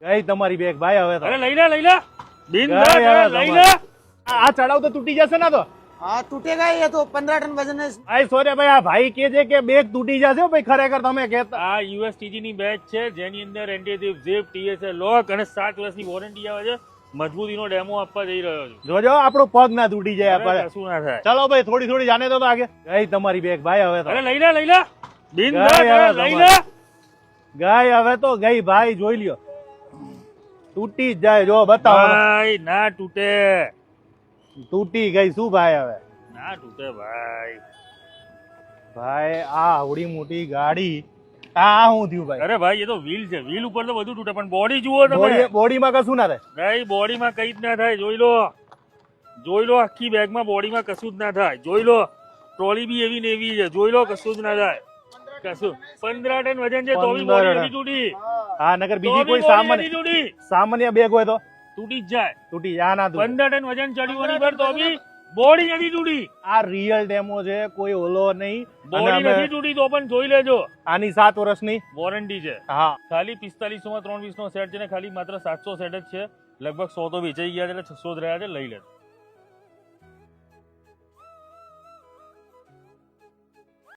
ગઈ તમારી બેગ ભાઈ હવે તો અરે લઈ લે બિન ગઈ હવે લઈ લે આ ચડાવ તો તૂટી જશે ને તો हाँ टूटेगा ये तो 15 टन वजन है। આય સોરે ભાઈ આ ભાઈ કે છે કે બેગ તૂટી જશે હો ભાઈ ખરેખર તમે કહેતા આ યુએસટીજી ની બેચ છે જેની અંદર એન્ટી ઝીપ ટીએસએ લોક અને 7 વર્ષની વોરંટી આવે છે મજબૂતીનો ડેમો આપવા જઈ રહ્યો છું જોજો આપણો પગ ના તૂટી જાય અરે આપણે કશું ના થાય ચલો ભાઈ થોડી થોડી જાને તો આગે ગઈ તમારી બેગ ભાઈ હવે તો અરે લઈ લે બિન ગઈ હવે લઈ લે ગઈ હવે તો ગઈ ભાઈ જોઈ લ્યો તૂટી જ જાય જો બતાવો ભાઈ ના તૂટે તૂટી ગઈ શું ભાઈ હવે ના તૂટે ભાઈ ભાઈ આ આવડી મોટી ગાડી આ શું થયું ભાઈ અરે ભાઈ એ તો વ્હીલ છે વ્હીલ ઉપર તો બધું તૂટે પણ બોડી જુઓ તમે બોડીમાં કશું ના થાય ભાઈ બોડીમાં કઈ જ ના થાય જોઈ લો આખી બેગમાં બોડીમાં કશું જ ના થાય જોઈ લો ટ્રોલી બી એવી ને એવી છે જોઈ લો કશું જ ના થાય કશું 15 ટન વજન છે તો બી 15 બોડી ટન. નથી તૂટી હા નગર તો બીજી બી કોઈ body સામાન્ય નથી તૂટી સામાન્ય બેગ હોય તો તૂટી જ જાય તૂટી જાય ના તૂટે 15 ટન વજન ચડ્યું એની પર તો બી બોડી નથી તૂટી આ રિયલ ડેમો છે કોઈ ઓલો નહીં અને બોડી અમે નથી તૂટી તો પણ જોઈ લેજો આની 7 વર્ષની વોરંટી છે હા ખાલી 4500 માં 320 નો સેટ છે ને ખાલી માત્ર 700 સેટ જ છે લગભગ 100 તો વેચાઈ ગયા છે એટલે 600 જ રહ્યા છે લઈ લેજો